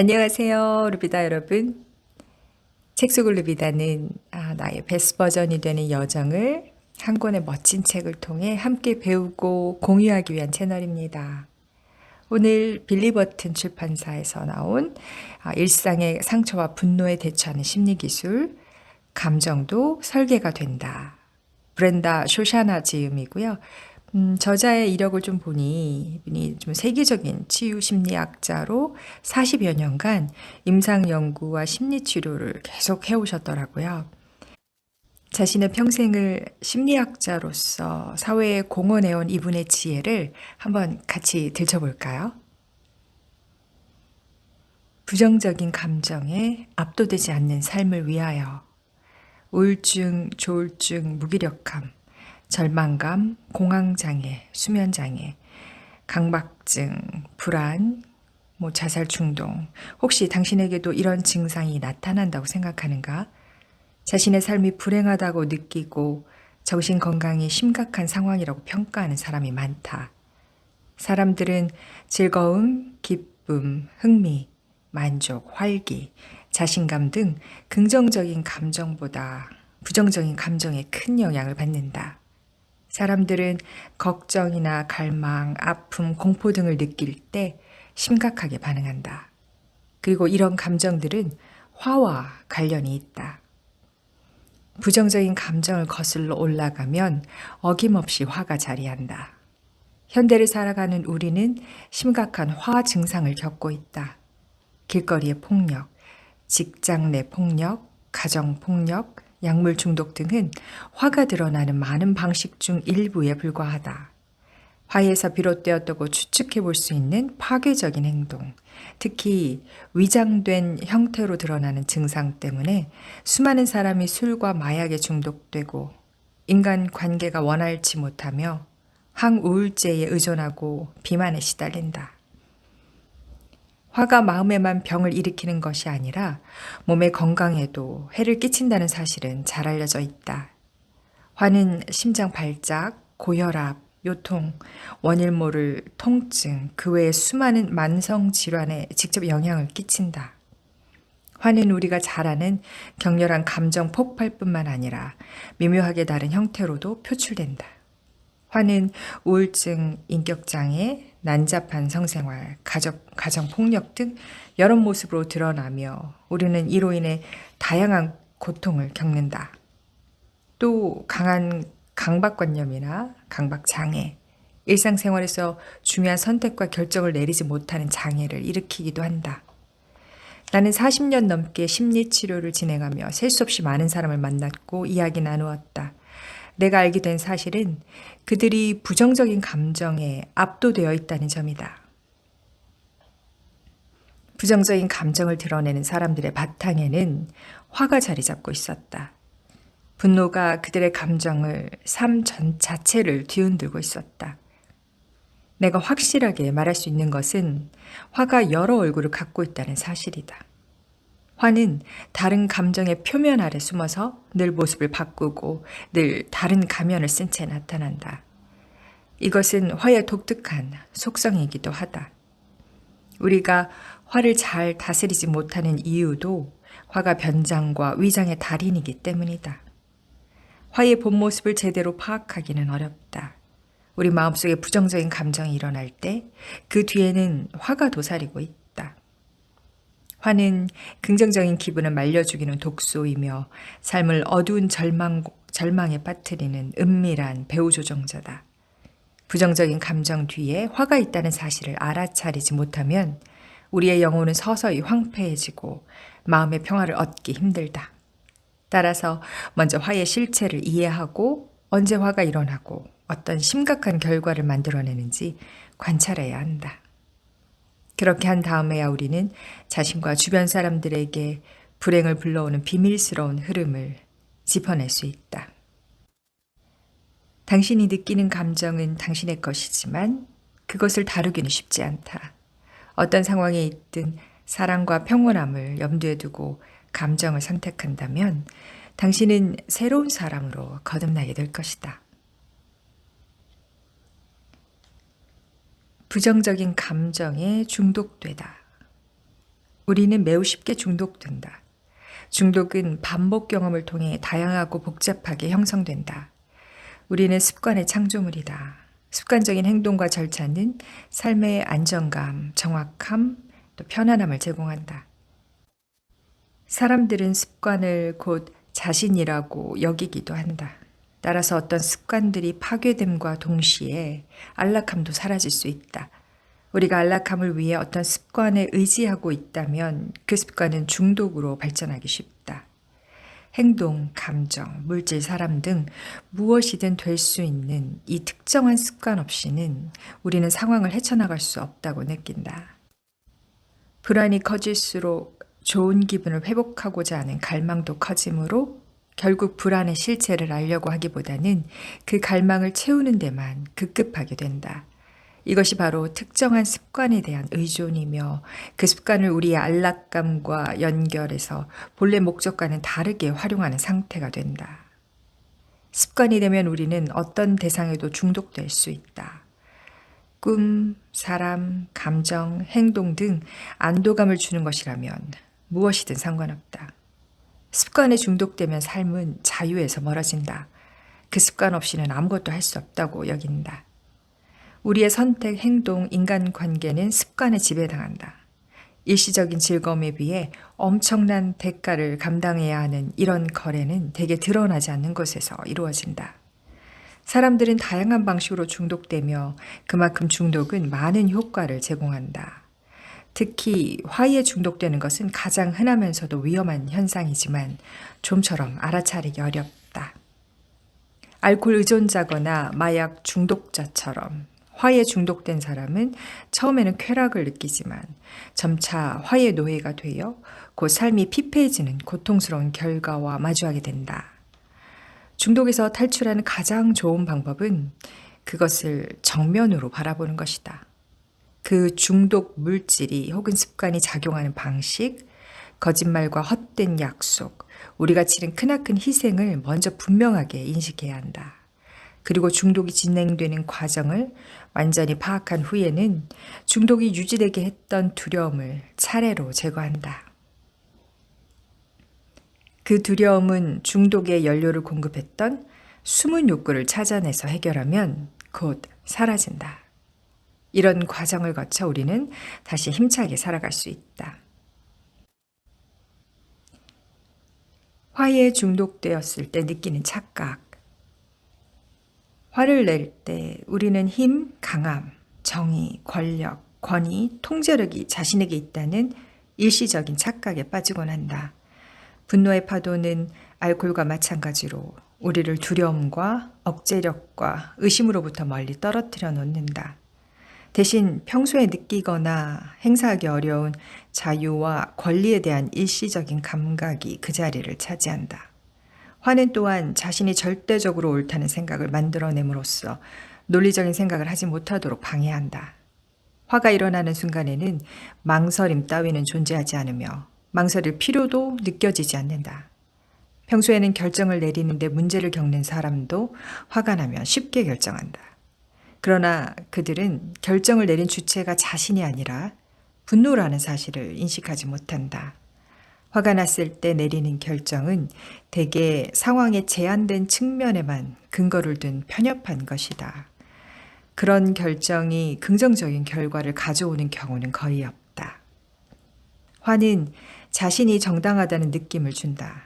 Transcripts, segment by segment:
안녕하세요, 루비다 여러분. 책 속을 루비다는 나의 베스트 버전이 되는 여정을 한 권의 멋진 책을 통해 함께 배우고 공유하기 위한 채널입니다. 오늘 빌리 버튼 출판사에서 나온 일상의 상처와 분노에 대처하는 심리기술, 감정도 설계가 된다. 브렌다 쇼샤나 지음이고요. 저자의 이력을 좀 보니 이분이 좀 세계적인 치유 심리학자로 40여 년간 임상 연구와 심리 치료를 계속 해오셨더라고요. 자신의 평생을 심리학자로서 사회에 공헌해온 이분의 지혜를 한번 같이 들춰볼까요? 부정적인 감정에 압도되지 않는 삶을 위하여 우울증, 조울증, 무기력함, 절망감, 공황장애, 수면장애, 강박증, 불안, 자살 충동. 혹시 당신에게도 이런 증상이 나타난다고 생각하는가? 자신의 삶이 불행하다고 느끼고 정신 건강이 심각한 상황이라고 평가하는 사람이 많다. 사람들은 즐거움, 기쁨, 흥미, 만족, 활기, 자신감 등 긍정적인 감정보다 부정적인 감정에 큰 영향을 받는다. 사람들은 걱정이나 갈망, 아픔, 공포 등을 느낄 때 심각하게 반응한다. 그리고 이런 감정들은 화와 관련이 있다. 부정적인 감정을 거슬러 올라가면 어김없이 화가 자리한다. 현대를 살아가는 우리는 심각한 화 증상을 겪고 있다. 길거리의 폭력, 직장 내 폭력, 가정 폭력, 약물 중독 등은 화가 드러나는 많은 방식 중 일부에 불과하다. 화에서 비롯되었다고 추측해 볼 수 있는 파괴적인 행동, 특히 위장된 형태로 드러나는 증상 때문에 수많은 사람이 술과 마약에 중독되고 인간 관계가 원활치 못하며 항우울제에 의존하고 비만에 시달린다. 화가 마음에만 병을 일으키는 것이 아니라 몸의 건강에도 해를 끼친다는 사실은 잘 알려져 있다. 화는 심장 발작, 고혈압, 요통, 원인 모를 통증, 그 외의 수많은 만성 질환에 직접 영향을 끼친다. 화는 우리가 잘 아는 격렬한 감정 폭발뿐만 아니라 미묘하게 다른 형태로도 표출된다. 화는 우울증, 인격장애, 난잡한 성생활, 가정폭력 등 여러 모습으로 드러나며 우리는 이로 인해 다양한 고통을 겪는다. 또 강한 강박관념이나 강박장애, 일상생활에서 중요한 선택과 결정을 내리지 못하는 장애를 일으키기도 한다. 나는 40년 넘게 심리치료를 진행하며 셀 수 없이 많은 사람을 만났고 이야기 나누었다. 내가 알게 된 사실은 그들이 부정적인 감정에 압도되어 있다는 점이다. 부정적인 감정을 드러내는 사람들의 바탕에는 화가 자리 잡고 있었다. 분노가 그들의 감정을 삶 전 자체를 뒤흔들고 있었다. 내가 확실하게 말할 수 있는 것은 화가 여러 얼굴을 갖고 있다는 사실이다. 화는 다른 감정의 표면 아래 숨어서 늘 모습을 바꾸고 늘 다른 가면을 쓴 채 나타난다. 이것은 화의 독특한 속성이기도 하다. 우리가 화를 잘 다스리지 못하는 이유도 화가 변장과 위장의 달인이기 때문이다. 화의 본 모습을 제대로 파악하기는 어렵다. 우리 마음속에 부정적인 감정이 일어날 때 그 뒤에는 화가 도사리고 있다. 화는 긍정적인 기분을 말려주기는 독소이며 삶을 어두운 절망에 빠뜨리는 은밀한 배후조정자다. 부정적인 감정 뒤에 화가 있다는 사실을 알아차리지 못하면 우리의 영혼은 서서히 황폐해지고 마음의 평화를 얻기 힘들다. 따라서 먼저 화의 실체를 이해하고 언제 화가 일어나고 어떤 심각한 결과를 만들어내는지 관찰해야 한다. 그렇게 한 다음에야 우리는 자신과 주변 사람들에게 불행을 불러오는 비밀스러운 흐름을 짚어낼 수 있다. 당신이 느끼는 감정은 당신의 것이지만 그것을 다루기는 쉽지 않다. 어떤 상황에 있든 사랑과 평온함을 염두에 두고 감정을 선택한다면 당신은 새로운 사람으로 거듭나게 될 것이다. 부정적인 감정에 중독되다. 우리는 매우 쉽게 중독된다. 중독은 반복 경험을 통해 다양하고 복잡하게 형성된다. 우리는 습관의 창조물이다. 습관적인 행동과 절차는 삶의 안정감, 정확함, 또 편안함을 제공한다. 사람들은 습관을 곧 자신이라고 여기기도 한다. 따라서 어떤 습관들이 파괴됨과 동시에 안락함도 사라질 수 있다. 우리가 안락함을 위해 어떤 습관에 의지하고 있다면 그 습관은 중독으로 발전하기 쉽다. 행동, 감정, 물질, 사람 등 무엇이든 될 수 있는 이 특정한 습관 없이는 우리는 상황을 헤쳐나갈 수 없다고 느낀다. 불안이 커질수록 좋은 기분을 회복하고자 하는 갈망도 커지므로 결국 불안의 실체를 알려고 하기보다는 그 갈망을 채우는 데만 급급하게 된다. 이것이 바로 특정한 습관에 대한 의존이며 그 습관을 우리의 안락감과 연결해서 본래 목적과는 다르게 활용하는 상태가 된다. 습관이 되면 우리는 어떤 대상에도 중독될 수 있다. 꿈, 사람, 감정, 행동 등 안도감을 주는 것이라면 무엇이든 상관없다. 습관에 중독되면 삶은 자유에서 멀어진다. 그 습관 없이는 아무것도 할 수 없다고 여긴다. 우리의 선택, 행동, 인간관계는 습관에 지배당한다. 일시적인 즐거움에 비해 엄청난 대가를 감당해야 하는 이런 거래는 대개 드러나지 않는 곳에서 이루어진다. 사람들은 다양한 방식으로 중독되며 그만큼 중독은 많은 효과를 제공한다. 특히 화에 중독되는 것은 가장 흔하면서도 위험한 현상이지만 좀처럼 알아차리기 어렵다. 알코올 의존자거나 마약 중독자처럼 화에 중독된 사람은 처음에는 쾌락을 느끼지만 점차 화의 노예가 되어 곧 삶이 피폐해지는 고통스러운 결과와 마주하게 된다. 중독에서 탈출하는 가장 좋은 방법은 그것을 정면으로 바라보는 것이다. 그 중독 물질이 혹은 습관이 작용하는 방식, 거짓말과 헛된 약속, 우리가 치른 크나큰 희생을 먼저 분명하게 인식해야 한다. 그리고 중독이 진행되는 과정을 완전히 파악한 후에는 중독이 유지되게 했던 두려움을 차례로 제거한다. 그 두려움은 중독의 연료를 공급했던 숨은 욕구를 찾아내서 해결하면 곧 사라진다. 이런 과정을 거쳐 우리는 다시 힘차게 살아갈 수 있다. 화에 중독되었을 때 느끼는 착각. 화를 낼 때 우리는 힘, 강함, 정의, 권력, 권위, 통제력이 자신에게 있다는 일시적인 착각에 빠지곤 한다. 분노의 파도는 알코올과 마찬가지로 우리를 두려움과 억제력과 의심으로부터 멀리 떨어뜨려 놓는다. 대신 평소에 느끼거나 행사하기 어려운 자유와 권리에 대한 일시적인 감각이 그 자리를 차지한다. 화는 또한 자신이 절대적으로 옳다는 생각을 만들어냄으로써 논리적인 생각을 하지 못하도록 방해한다. 화가 일어나는 순간에는 망설임 따위는 존재하지 않으며 망설일 필요도 느껴지지 않는다. 평소에는 결정을 내리는데 문제를 겪는 사람도 화가 나면 쉽게 결정한다. 그러나 그들은 결정을 내린 주체가 자신이 아니라 분노라는 사실을 인식하지 못한다. 화가 났을 때 내리는 결정은 대개 상황의 제한된 측면에만 근거를 둔 편협한 것이다. 그런 결정이 긍정적인 결과를 가져오는 경우는 거의 없다. 화는 자신이 정당하다는 느낌을 준다.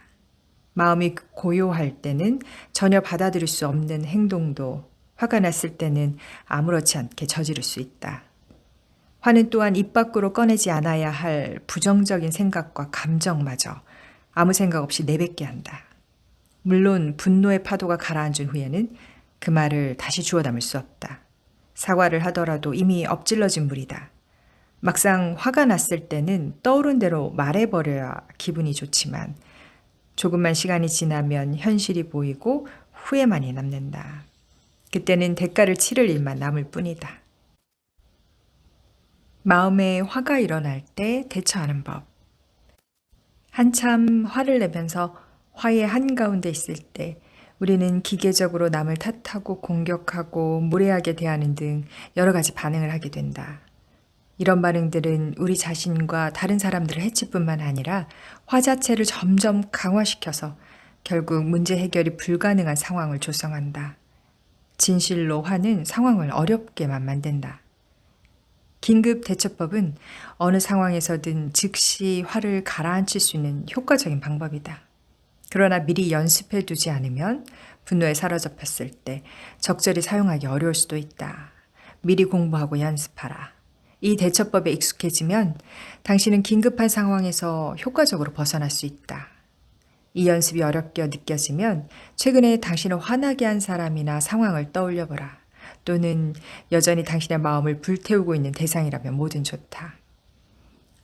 마음이 고요할 때는 전혀 받아들일 수 없는 행동도 화가 났을 때는 아무렇지 않게 저지를 수 있다. 화는 또한 입 밖으로 꺼내지 않아야 할 부정적인 생각과 감정마저 아무 생각 없이 내뱉게 한다. 물론 분노의 파도가 가라앉은 후에는 그 말을 다시 주워 담을 수 없다. 사과를 하더라도 이미 엎질러진 물이다. 막상 화가 났을 때는 떠오른 대로 말해버려야 기분이 좋지만 조금만 시간이 지나면 현실이 보이고 후회만이 남는다. 그때는 대가를 치를 일만 남을 뿐이다. 마음에 화가 일어날 때 대처하는 법. 한참 화를 내면서 화의 한가운데 있을 때 우리는 기계적으로 남을 탓하고 공격하고 무례하게 대하는 등 여러 가지 반응을 하게 된다. 이런 반응들은 우리 자신과 다른 사람들을 해칠 뿐만 아니라 화 자체를 점점 강화시켜서 결국 문제 해결이 불가능한 상황을 조성한다. 진실로 화는 상황을 어렵게만 만든다. 긴급 대처법은 어느 상황에서든 즉시 화를 가라앉힐 수 있는 효과적인 방법이다. 그러나 미리 연습해 두지 않으면 분노에 사로잡혔을 때 적절히 사용하기 어려울 수도 있다. 미리 공부하고 연습하라. 이 대처법에 익숙해지면 당신은 긴급한 상황에서 효과적으로 벗어날 수 있다. 이 연습이 어렵게 느껴지면 최근에 당신을 화나게 한 사람이나 상황을 떠올려 보라. 또는 여전히 당신의 마음을 불태우고 있는 대상이라면 뭐든 좋다.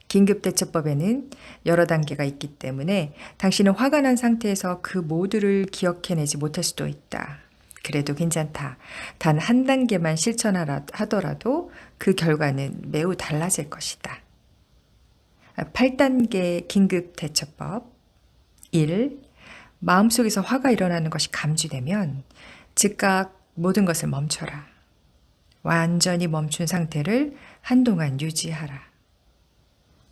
긴급대처법에는 여러 단계가 있기 때문에 당신은 화가 난 상태에서 그 모두를 기억해내지 못할 수도 있다. 그래도 괜찮다. 단 한 단계만 실천하더라도 그 결과는 매우 달라질 것이다. 8단계 긴급대처법 1. 마음속에서 화가 일어나는 것이 감지되면 즉각 모든 것을 멈춰라. 완전히 멈춘 상태를 한동안 유지하라.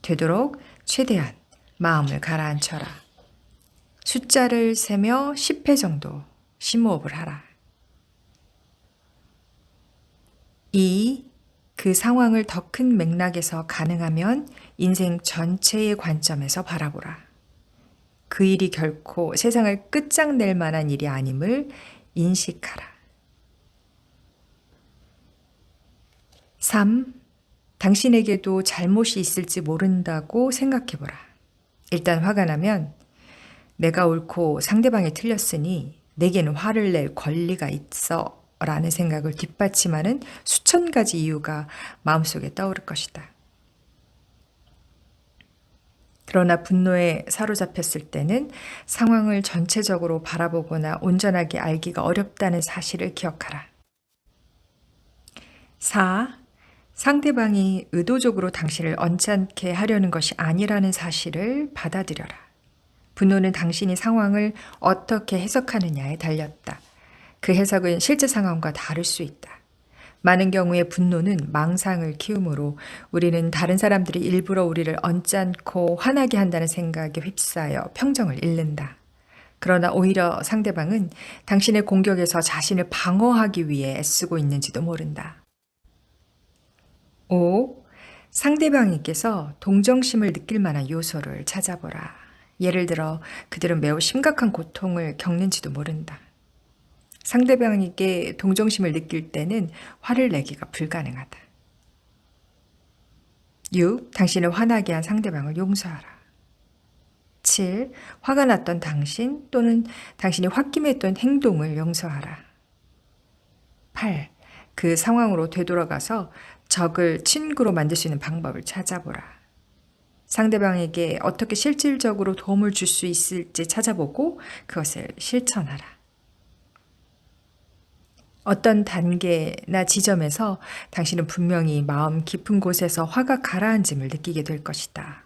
되도록 최대한 마음을 가라앉혀라. 숫자를 세며 10회 정도 심호흡을 하라. 2. 그 상황을 더 큰 맥락에서 가능하면 인생 전체의 관점에서 바라보라. 그 일이 결코 세상을 끝장낼 만한 일이 아님을 인식하라. 3. 당신에게도 잘못이 있을지 모른다고 생각해보라. 일단 화가 나면 내가 옳고 상대방이 틀렸으니 내게는 화를 낼 권리가 있어 라는 생각을 뒷받침하는 수천 가지 이유가 마음속에 떠오를 것이다. 그러나 분노에 사로잡혔을 때는 상황을 전체적으로 바라보거나 온전하게 알기가 어렵다는 사실을 기억하라. 4. 상대방이 의도적으로 당신을 언짢게 하려는 것이 아니라는 사실을 받아들여라. 분노는 당신이 상황을 어떻게 해석하느냐에 달렸다. 그 해석은 실제 상황과 다를 수 있다. 많은 경우에 분노는 망상을 키우므로 우리는 다른 사람들이 일부러 우리를 언짢고 화나게 한다는 생각에 휩싸여 평정을 잃는다. 그러나 오히려 상대방은 당신의 공격에서 자신을 방어하기 위해 애쓰고 있는지도 모른다. 5. 상대방에게서 동정심을 느낄 만한 요소를 찾아보라. 예를 들어 그들은 매우 심각한 고통을 겪는지도 모른다. 상대방에게 동정심을 느낄 때는 화를 내기가 불가능하다. 6. 당신을 화나게 한 상대방을 용서하라. 7. 화가 났던 당신 또는 당신이 홧김했던 행동을 용서하라. 8. 그 상황으로 되돌아가서 적을 친구로 만들 수 있는 방법을 찾아보라. 상대방에게 어떻게 실질적으로 도움을 줄 수 있을지 찾아보고 그것을 실천하라. 어떤 단계나 지점에서 당신은 분명히 마음 깊은 곳에서 화가 가라앉음을 느끼게 될 것이다.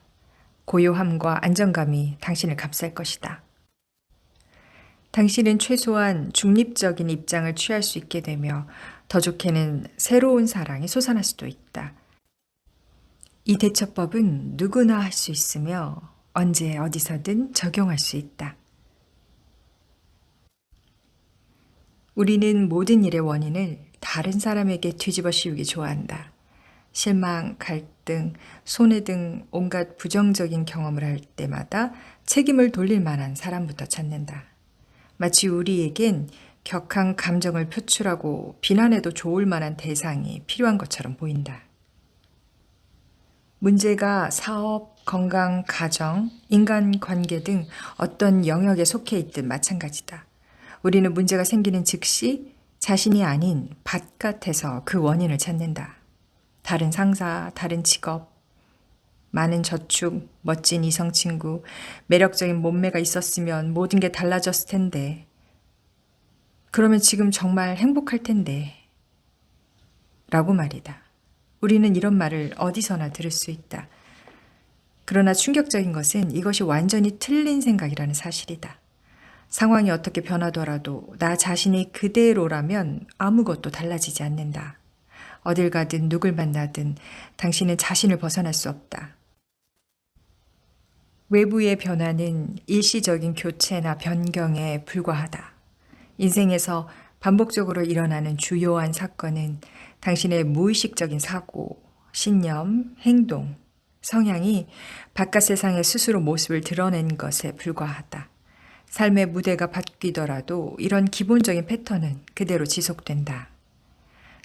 고요함과 안정감이 당신을 감쌀 것이다. 당신은 최소한 중립적인 입장을 취할 수 있게 되며 더 좋게는 새로운 사랑이 솟아날 수도 있다. 이 대처법은 누구나 할 수 있으며 언제 어디서든 적용할 수 있다. 우리는 모든 일의 원인을 다른 사람에게 뒤집어 씌우기 좋아한다. 실망, 갈등, 손해 등 온갖 부정적인 경험을 할 때마다 책임을 돌릴 만한 사람부터 찾는다. 마치 우리에겐 격한 감정을 표출하고 비난해도 좋을 만한 대상이 필요한 것처럼 보인다. 문제가 사업, 건강, 가정, 인간관계 등 어떤 영역에 속해 있든 마찬가지다. 우리는 문제가 생기는 즉시 자신이 아닌 바깥에서 그 원인을 찾는다. 다른 상사, 다른 직업, 많은 저축, 멋진 이성 친구, 매력적인 몸매가 있었으면 모든 게 달라졌을 텐데. 그러면 지금 정말 행복할 텐데. 라고 말이다. 우리는 이런 말을 어디서나 들을 수 있다. 그러나 충격적인 것은 이것이 완전히 틀린 생각이라는 사실이다. 상황이 어떻게 변하더라도 나 자신이 그대로라면 아무것도 달라지지 않는다. 어딜 가든 누굴 만나든 당신은 자신을 벗어날 수 없다. 외부의 변화는 일시적인 교체나 변경에 불과하다. 인생에서 반복적으로 일어나는 주요한 사건은 당신의 무의식적인 사고, 신념, 행동, 성향이 바깥 세상에 스스로 모습을 드러낸 것에 불과하다. 삶의 무대가 바뀌더라도 이런 기본적인 패턴은 그대로 지속된다.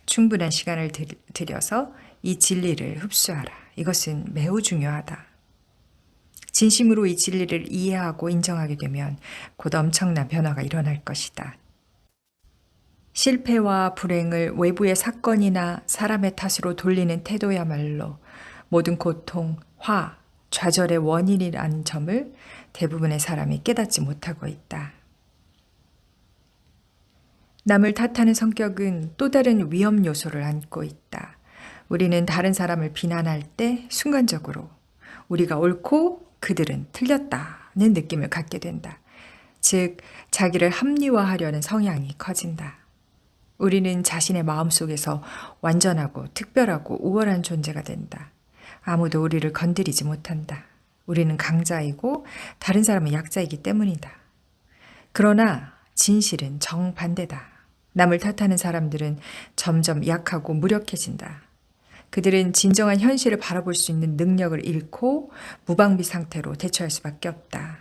충분한 시간을 들여서 이 진리를 흡수하라. 이것은 매우 중요하다. 진심으로 이 진리를 이해하고 인정하게 되면 곧 엄청난 변화가 일어날 것이다. 실패와 불행을 외부의 사건이나 사람의 탓으로 돌리는 태도야말로 모든 고통, 화, 좌절의 원인이라는 점을 대부분의 사람이 깨닫지 못하고 있다. 남을 탓하는 성격은 또 다른 위험 요소를 안고 있다. 우리는 다른 사람을 비난할 때 순간적으로 우리가 옳고 그들은 틀렸다는 느낌을 갖게 된다. 즉, 자기를 합리화하려는 성향이 커진다. 우리는 자신의 마음속에서 완전하고 특별하고 우월한 존재가 된다. 아무도 우리를 건드리지 못한다. 우리는 강자이고 다른 사람은 약자이기 때문이다. 그러나 진실은 정반대다. 남을 탓하는 사람들은 점점 약하고 무력해진다. 그들은 진정한 현실을 바라볼 수 있는 능력을 잃고 무방비 상태로 대처할 수밖에 없다.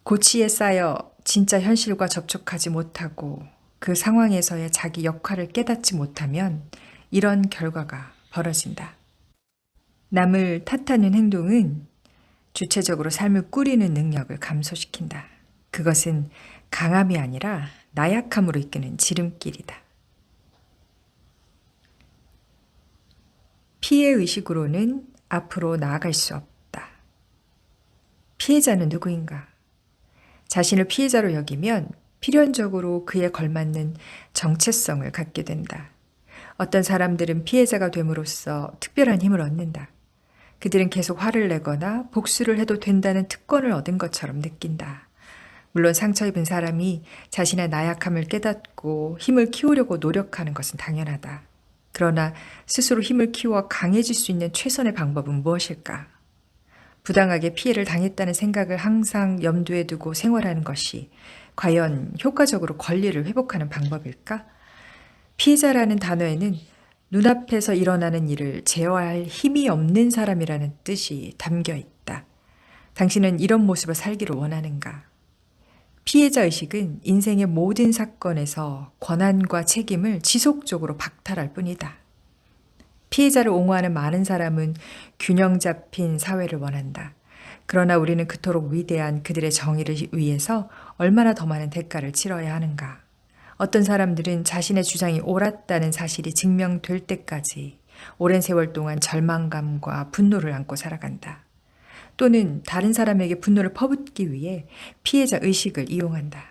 고치에 쌓여 진짜 현실과 접촉하지 못하고 그 상황에서의 자기 역할을 깨닫지 못하면 이런 결과가 벌어진다. 남을 탓하는 행동은 주체적으로 삶을 꾸리는 능력을 감소시킨다. 그것은 강함이 아니라 나약함으로 이끄는 지름길이다. 피해의식으로는 앞으로 나아갈 수 없다. 피해자는 누구인가? 자신을 피해자로 여기면 필연적으로 그에 걸맞는 정체성을 갖게 된다. 어떤 사람들은 피해자가 됨으로써 특별한 힘을 얻는다. 그들은 계속 화를 내거나 복수를 해도 된다는 특권을 얻은 것처럼 느낀다. 물론 상처 입은 사람이 자신의 나약함을 깨닫고 힘을 키우려고 노력하는 것은 당연하다. 그러나 스스로 힘을 키워 강해질 수 있는 최선의 방법은 무엇일까? 부당하게 피해를 당했다는 생각을 항상 염두에 두고 생활하는 것이 과연 효과적으로 권리를 회복하는 방법일까? 피해자라는 단어에는 눈앞에서 일어나는 일을 제어할 힘이 없는 사람이라는 뜻이 담겨 있다. 당신은 이런 모습을 살기를 원하는가? 피해자 의식은 인생의 모든 사건에서 권한과 책임을 지속적으로 박탈할 뿐이다. 피해자를 옹호하는 많은 사람은 균형 잡힌 사회를 원한다. 그러나 우리는 그토록 위대한 그들의 정의를 위해서 얼마나 더 많은 대가를 치러야 하는가? 어떤 사람들은 자신의 주장이 옳았다는 사실이 증명될 때까지 오랜 세월 동안 절망감과 분노를 안고 살아간다. 또는 다른 사람에게 분노를 퍼붓기 위해 피해자 의식을 이용한다.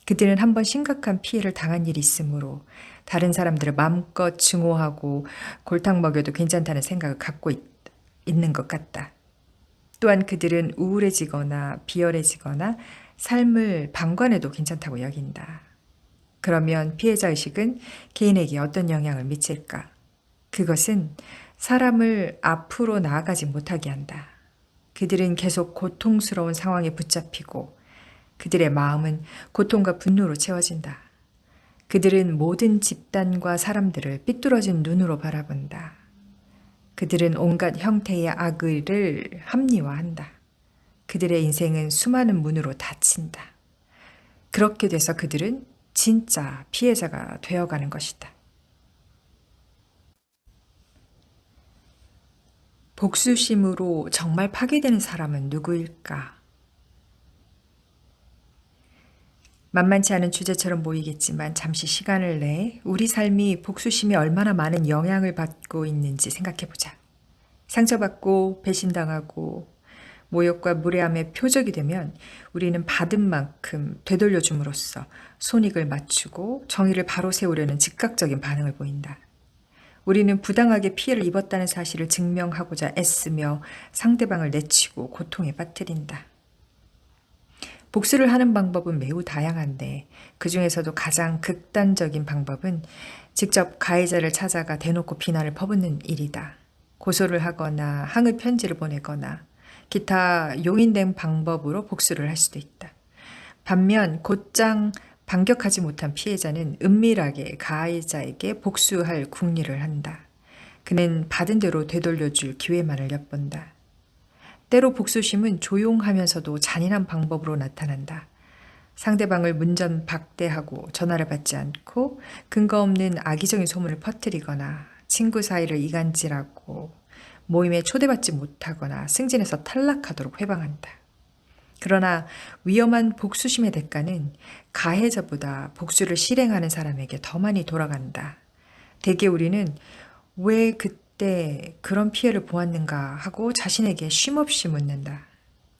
그들은 한번 심각한 피해를 당한 일이 있으므로 다른 사람들을 마음껏 증오하고 골탕 먹여도 괜찮다는 생각을 갖고 있는 것 같다. 또한 그들은 우울해지거나 비열해지거나 삶을 방관해도 괜찮다고 여긴다. 그러면 피해자 의식은 개인에게 어떤 영향을 미칠까? 그것은 사람을 앞으로 나아가지 못하게 한다. 그들은 계속 고통스러운 상황에 붙잡히고 그들의 마음은 고통과 분노로 채워진다. 그들은 모든 집단과 사람들을 삐뚤어진 눈으로 바라본다. 그들은 온갖 형태의 악의를 합리화한다. 그들의 인생은 수많은 문으로 닫힌다. 그렇게 돼서 그들은 진짜 피해자가 되어가는 것이다. 복수심으로 정말 파괴되는 사람은 누구일까? 만만치 않은 주제처럼 보이겠지만 잠시 시간을 내 우리 삶이 복수심이 얼마나 많은 영향을 받고 있는지 생각해보자. 상처받고 배신당하고 모욕과 무례함의 표적이 되면 우리는 받은 만큼 되돌려줌으로써 손익을 맞추고 정의를 바로 세우려는 즉각적인 반응을 보인다. 우리는 부당하게 피해를 입었다는 사실을 증명하고자 애쓰며 상대방을 내치고 고통에 빠뜨린다. 복수를 하는 방법은 매우 다양한데 그 중에서도 가장 극단적인 방법은 직접 가해자를 찾아가 대놓고 비난을 퍼붓는 일이다. 고소를 하거나 항의 편지를 보내거나 기타 용인된 방법으로 복수를 할 수도 있다. 반면 곧장 반격하지 못한 피해자는 은밀하게 가해자에게 복수할 궁리를 한다. 그는 받은 대로 되돌려줄 기회만을 엿본다. 때로 복수심은 조용하면서도 잔인한 방법으로 나타난다. 상대방을 문전박대하고 전화를 받지 않고 근거 없는 악의적인 소문을 퍼뜨리거나 친구 사이를 이간질하고 모임에 초대받지 못하거나 승진해서 탈락하도록 회방한다. 그러나 위험한 복수심의 대가는 가해자보다 복수를 실행하는 사람에게 더 많이 돌아간다. 대개 우리는 왜 그때 그런 피해를 보았는가 하고 자신에게 쉼없이 묻는다.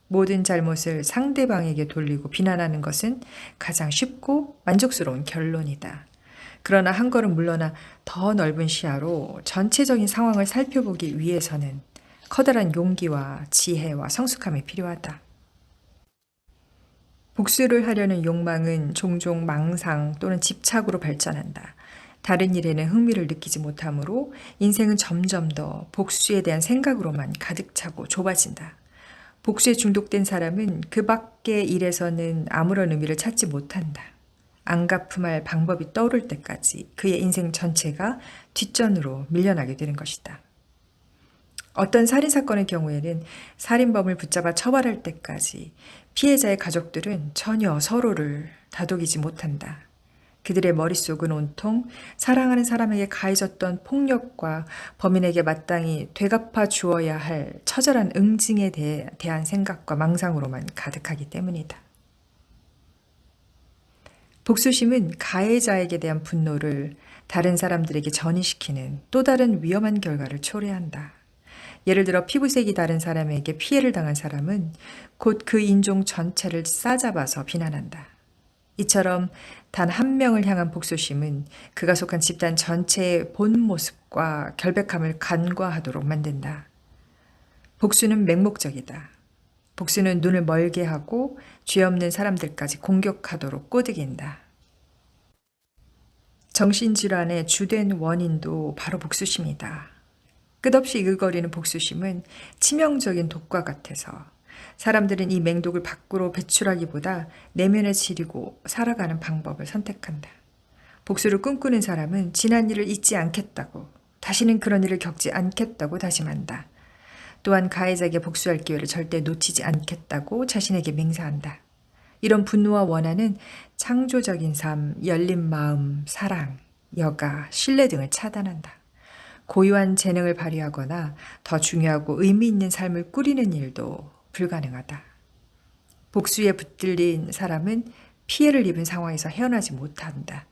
모든 잘못을 상대방에게 돌리고 비난하는 것은 가장 쉽고 만족스러운 결론이다. 그러나 한 걸음 물러나 더 넓은 시야로 전체적인 상황을 살펴보기 위해서는 커다란 용기와 지혜와 성숙함이 필요하다. 복수를 하려는 욕망은 종종 망상 또는 집착으로 발전한다. 다른 일에는 흥미를 느끼지 못하므로 인생은 점점 더 복수에 대한 생각으로만 가득 차고 좁아진다. 복수에 중독된 사람은 그 밖의 일에서는 아무런 의미를 찾지 못한다. 안 갚음할 방법이 떠오를 때까지 그의 인생 전체가 뒷전으로 밀려나게 되는 것이다. 어떤 살인사건의 경우에는 살인범을 붙잡아 처벌할 때까지 피해자의 가족들은 전혀 서로를 다독이지 못한다. 그들의 머릿속은 온통 사랑하는 사람에게 가해졌던 폭력과 범인에게 마땅히 되갚아 주어야 할 처절한 응징에 대한 생각과 망상으로만 가득하기 때문이다. 복수심은 가해자에게 대한 분노를 다른 사람들에게 전이시키는 또 다른 위험한 결과를 초래한다. 예를 들어 피부색이 다른 사람에게 피해를 당한 사람은 곧 그 인종 전체를 싸잡아서 비난한다. 이처럼 단 한 명을 향한 복수심은 그가 속한 집단 전체의 본 모습과 결백함을 간과하도록 만든다. 복수는 맹목적이다. 복수는 눈을 멀게 하고 죄 없는 사람들까지 공격하도록 꼬드긴다. 정신질환의 주된 원인도 바로 복수심이다. 끝없이 이글거리는 복수심은 치명적인 독과 같아서 사람들은 이 맹독을 밖으로 배출하기보다 내면에 지리고 살아가는 방법을 선택한다. 복수를 꿈꾸는 사람은 지난 일을 잊지 않겠다고, 다시는 그런 일을 겪지 않겠다고 다짐한다. 또한 가해자에게 복수할 기회를 절대 놓치지 않겠다고 자신에게 맹세한다. 이런 분노와 원한은 창조적인 삶, 열린 마음, 사랑, 여가, 신뢰 등을 차단한다. 고유한 재능을 발휘하거나 더 중요하고 의미 있는 삶을 꾸리는 일도 불가능하다. 복수에 붙들린 사람은 피해를 입은 상황에서 헤어나지 못한다.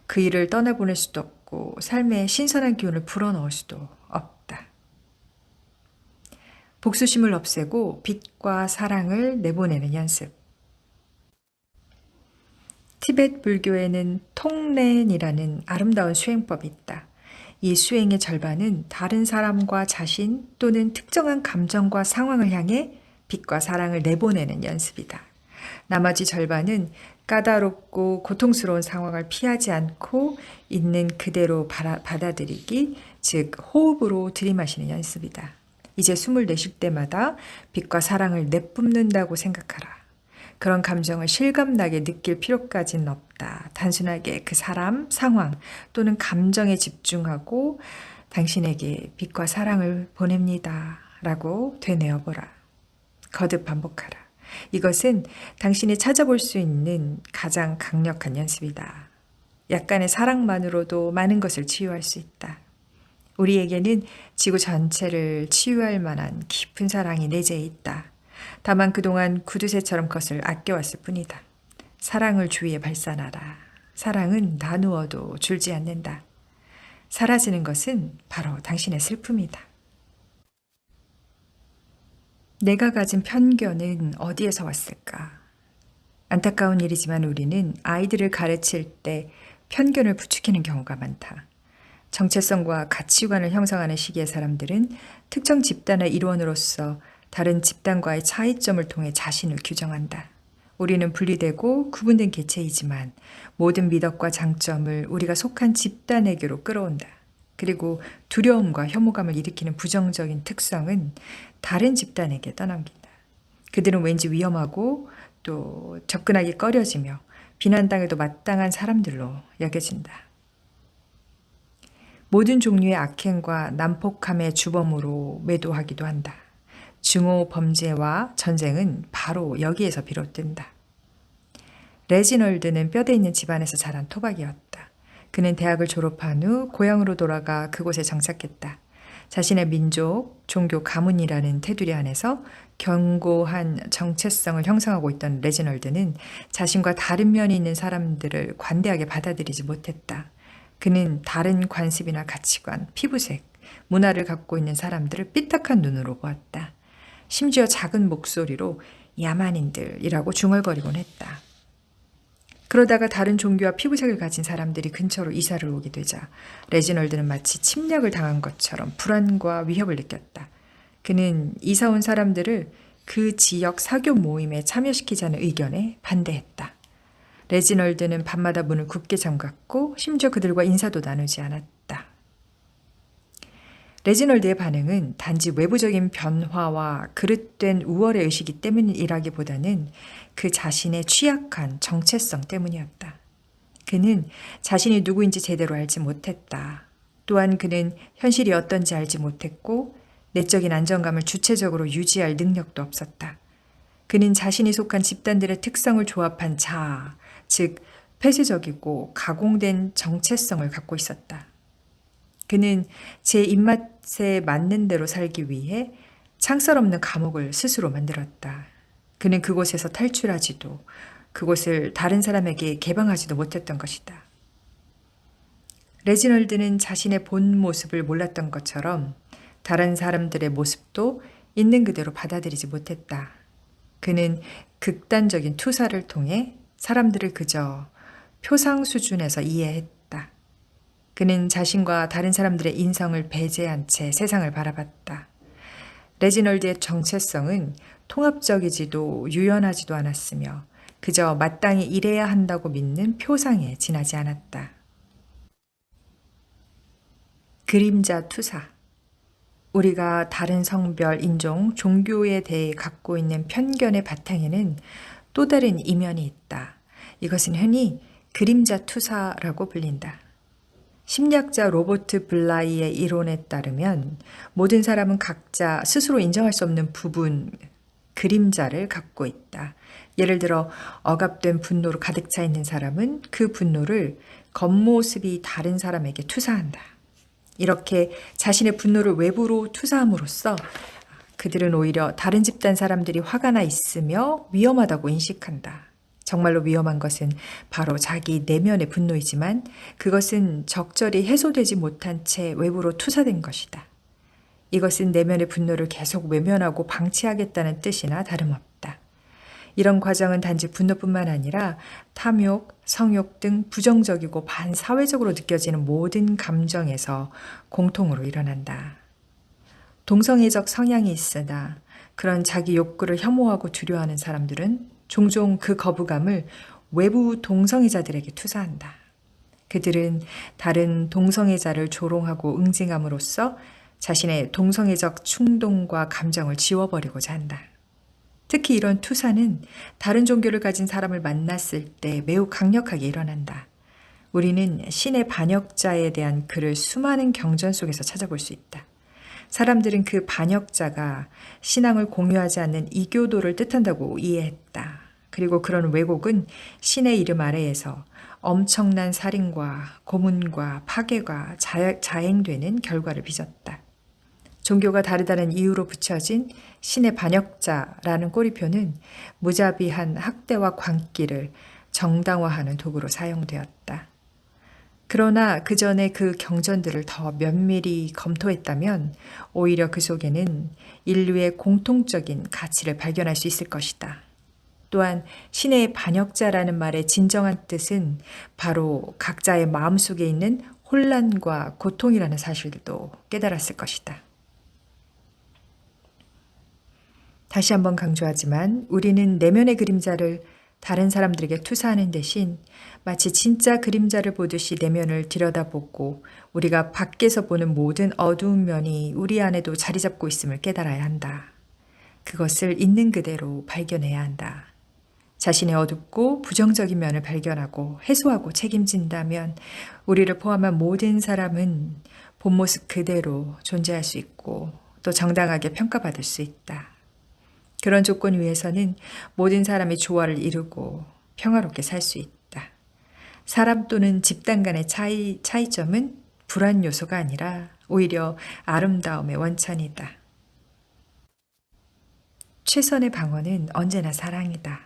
그 일을 떠나보낼 수도 없고 삶에 신선한 기운을 불어넣을 수도 없다. 복수심을 없애고 빛과 사랑을 내보내는 연습. 티베트 불교에는 통렌이라는 아름다운 수행법이 있다. 이 수행의 절반은 다른 사람과 자신 또는 특정한 감정과 상황을 향해 빛과 사랑을 내보내는 연습이다. 나머지 절반은 까다롭고 고통스러운 상황을 피하지 않고 있는 그대로 받아들이기, 즉 호흡으로 들이마시는 연습이다. 이제 숨을 내쉴 때마다 빛과 사랑을 내뿜는다고 생각하라. 그런 감정을 실감나게 느낄 필요까지는 없다. 단순하게 그 사람, 상황 또는 감정에 집중하고 당신에게 빛과 사랑을 보냅니다. 라고 되뇌어보라. 거듭 반복하라. 이것은 당신이 찾아볼 수 있는 가장 강력한 연습이다. 약간의 사랑만으로도 많은 것을 치유할 수 있다. 우리에게는 지구 전체를 치유할 만한 깊은 사랑이 내재해 있다. 다만 그동안 구두쇠처럼 그것을 아껴왔을 뿐이다. 사랑을 주위에 발산하라. 사랑은 나누어도 줄지 않는다. 사라지는 것은 바로 당신의 슬픔이다. 내가 가진 편견은 어디에서 왔을까? 안타까운 일이지만 우리는 아이들을 가르칠 때 편견을 부추기는 경우가 많다. 정체성과 가치관을 형성하는 시기의 사람들은 특정 집단의 일원으로서 다른 집단과의 차이점을 통해 자신을 규정한다. 우리는 분리되고 구분된 개체이지만 모든 미덕과 장점을 우리가 속한 집단에게로 끌어온다. 그리고 두려움과 혐오감을 일으키는 부정적인 특성은 다른 집단에게 떠넘긴다. 그들은 왠지 위험하고 또 접근하기 꺼려지며 비난당해도 마땅한 사람들로 여겨진다. 모든 종류의 악행과 난폭함의 주범으로 매도하기도 한다. 증오 범죄와 전쟁은 바로 여기에서 비롯된다. 레지널드는 뼈대 있는 집안에서 자란 토박이었다. 그는 대학을 졸업한 후 고향으로 돌아가 그곳에 정착했다. 자신의 민족, 종교 가문이라는 테두리 안에서 견고한 정체성을 형성하고 있던 레지널드는 자신과 다른 면이 있는 사람들을 관대하게 받아들이지 못했다. 그는 다른 관습이나 가치관, 피부색, 문화를 갖고 있는 사람들을 삐딱한 눈으로 보았다. 심지어 작은 목소리로 야만인들이라고 중얼거리곤 했다. 그러다가 다른 종교와 피부색을 가진 사람들이 근처로 이사를 오게 되자 레지널드는 마치 침략을 당한 것처럼 불안과 위협을 느꼈다. 그는 이사 온 사람들을 그 지역 사교 모임에 참여시키자는 의견에 반대했다. 레지널드는 밤마다 문을 굳게 잠갔고 심지어 그들과 인사도 나누지 않았다. 레지널드의 반응은 단지 외부적인 변화와 그릇된 우월의 의식이 때문이라기보다는 그 자신의 취약한 정체성 때문이었다. 그는 자신이 누구인지 제대로 알지 못했다. 또한 그는 현실이 어떤지 알지 못했고 내적인 안정감을 주체적으로 유지할 능력도 없었다. 그는 자신이 속한 집단들의 특성을 조합한 자아, 즉 폐쇄적이고 가공된 정체성을 갖고 있었다. 그는 제 입맛에 맞는 대로 살기 위해 창살 없는 감옥을 스스로 만들었다. 그는 그곳에서 탈출하지도 그곳을 다른 사람에게 개방하지도 못했던 것이다. 레지널드는 자신의 본 모습을 몰랐던 것처럼 다른 사람들의 모습도 있는 그대로 받아들이지 못했다. 그는 극단적인 투사를 통해 사람들을 그저 표상 수준에서 이해했다. 그는 자신과 다른 사람들의 인성을 배제한 채 세상을 바라봤다. 레지널드의 정체성은 통합적이지도 유연하지도 않았으며 그저 마땅히 이래야 한다고 믿는 표상에 지나지 않았다. 그림자 투사. 우리가 다른 성별, 인종, 종교에 대해 갖고 있는 편견의 바탕에는 또 다른 이면이 있다. 이것은 흔히 그림자 투사라고 불린다. 심리학자 로버트 블라이의 이론에 따르면 모든 사람은 각자 스스로 인정할 수 없는 부분, 그림자를 갖고 있다. 예를 들어 억압된 분노로 가득 차 있는 사람은 그 분노를 겉모습이 다른 사람에게 투사한다. 이렇게 자신의 분노를 외부로 투사함으로써 그들은 오히려 다른 집단 사람들이 화가 나 있으며 위험하다고 인식한다. 정말로 위험한 것은 바로 자기 내면의 분노이지만 그것은 적절히 해소되지 못한 채 외부로 투사된 것이다. 이것은 내면의 분노를 계속 외면하고 방치하겠다는 뜻이나 다름없다. 이런 과정은 단지 분노뿐만 아니라 탐욕, 성욕 등 부정적이고 반사회적으로 느껴지는 모든 감정에서 공통으로 일어난다. 동성애적 성향이 있으나 그런 자기 욕구를 혐오하고 두려워하는 사람들은 종종 그 거부감을 외부 동성애자들에게 투사한다. 그들은 다른 동성애자를 조롱하고 응징함으로써 자신의 동성애적 충동과 감정을 지워버리고자 한다. 특히 이런 투사는 다른 종교를 가진 사람을 만났을 때 매우 강력하게 일어난다. 우리는 신의 반역자에 대한 글을 수많은 경전 속에서 찾아볼 수 있다. 사람들은 그 반역자가 신앙을 공유하지 않는 이교도를 뜻한다고 이해했다. 그리고 그런 왜곡은 신의 이름 아래에서 엄청난 살인과 고문과 파괴가 자행되는 결과를 빚었다. 종교가 다르다는 이유로 붙여진 신의 반역자라는 꼬리표는 무자비한 학대와 광기를 정당화하는 도구로 사용되었다. 그러나 그 전에 그 경전들을 더 면밀히 검토했다면 오히려 그 속에는 인류의 공통적인 가치를 발견할 수 있을 것이다. 또한 신의 반역자라는 말의 진정한 뜻은 바로 각자의 마음속에 있는 혼란과 고통이라는 사실도 깨달았을 것이다. 다시 한번 강조하지만 우리는 내면의 그림자를 다른 사람들에게 투사하는 대신 마치 진짜 그림자를 보듯이 내면을 들여다보고 우리가 밖에서 보는 모든 어두운 면이 우리 안에도 자리 잡고 있음을 깨달아야 한다. 그것을 있는 그대로 발견해야 한다. 자신의 어둡고 부정적인 면을 발견하고 해소하고 책임진다면 우리를 포함한 모든 사람은 본 모습 그대로 존재할 수 있고 또 정당하게 평가받을 수 있다. 그런 조건 위에서는 모든 사람이 조화를 이루고 평화롭게 살 수 있다. 사람 또는 집단 간의 차이점은 불안 요소가 아니라 오히려 아름다움의 원천이다. 최선의 방어는 언제나 사랑이다.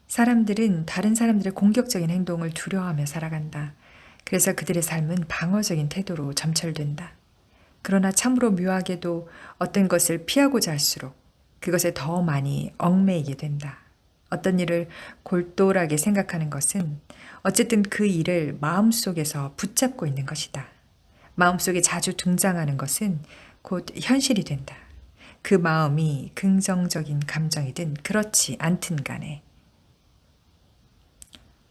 사람들은 다른 사람들의 공격적인 행동을 두려워하며 살아간다. 그래서 그들의 삶은 방어적인 태도로 점철된다. 그러나 참으로 묘하게도 어떤 것을 피하고자 할수록 그것에 더 많이 얽매이게 된다. 어떤 일을 골똘하게 생각하는 것은 어쨌든 그 일을 마음속에서 붙잡고 있는 것이다. 마음속에 자주 등장하는 것은 곧 현실이 된다. 그 마음이 긍정적인 감정이든 그렇지 않든 간에.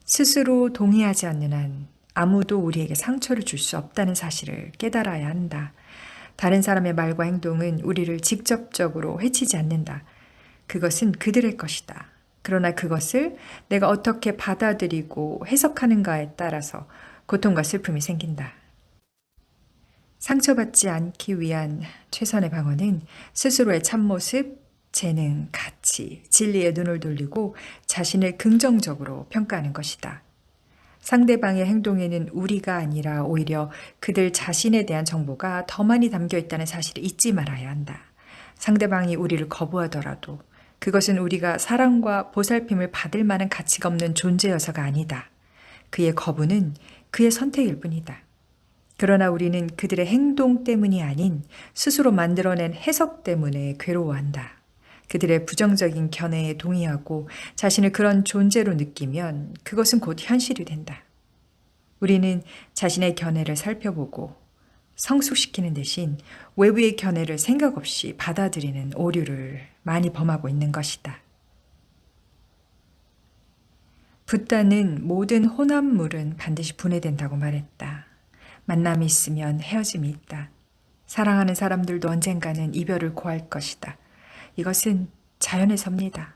스스로 동의하지 않는 한 아무도 우리에게 상처를 줄 수 없다는 사실을 깨달아야 한다. 다른 사람의 말과 행동은 우리를 직접적으로 해치지 않는다. 그것은 그들의 것이다. 그러나 그것을 내가 어떻게 받아들이고 해석하는가에 따라서 고통과 슬픔이 생긴다. 상처받지 않기 위한 최선의 방어는 스스로의 참모습, 재능, 가치, 진리에 눈을 돌리고 자신을 긍정적으로 평가하는 것이다. 상대방의 행동에는 우리가 아니라 오히려 그들 자신에 대한 정보가 더 많이 담겨 있다는 사실을 잊지 말아야 한다. 상대방이 우리를 거부하더라도 그것은 우리가 사랑과 보살핌을 받을 만한 가치가 없는 존재여서가 아니다. 그의 거부는 그의 선택일 뿐이다. 그러나 우리는 그들의 행동 때문이 아닌 스스로 만들어낸 해석 때문에 괴로워한다. 그들의 부정적인 견해에 동의하고 자신을 그런 존재로 느끼면 그것은 곧 현실이 된다. 우리는 자신의 견해를 살펴보고 성숙시키는 대신 외부의 견해를 생각 없이 받아들이는 오류를 많이 범하고 있는 것이다. 붓다는 모든 혼합물은 반드시 분해된다고 말했다. 만남이 있으면 헤어짐이 있다. 사랑하는 사람들도 언젠가는 이별을 고할 것이다. 이것은 자연의 섭니다.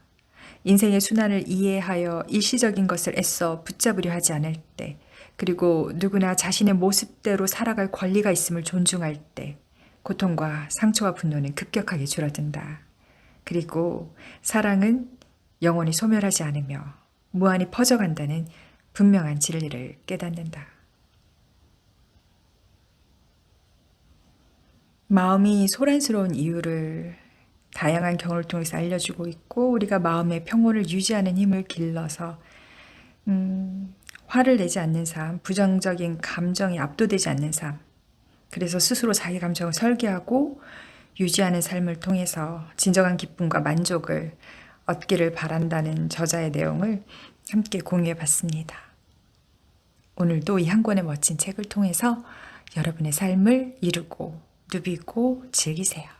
인생의 순환을 이해하여 일시적인 것을 애써 붙잡으려 하지 않을 때, 그리고 누구나 자신의 모습대로 살아갈 권리가 있음을 존중할 때, 고통과 상처와 분노는 급격하게 줄어든다. 그리고 사랑은 영원히 소멸하지 않으며 무한히 퍼져간다는 분명한 진리를 깨닫는다. 마음이 소란스러운 이유를 다양한 경험을 통해서 알려주고 있고 우리가 마음의 평온을 유지하는 힘을 길러서 화를 내지 않는 삶, 부정적인 감정이 압도되지 않는 삶, 그래서 스스로 자기 감정을 설계하고 유지하는 삶을 통해서 진정한 기쁨과 만족을 얻기를 바란다는 저자의 내용을 함께 공유해 봤습니다. 오늘도 이 한 권의 멋진 책을 통해서 여러분의 삶을 이루고 누비고 즐기세요.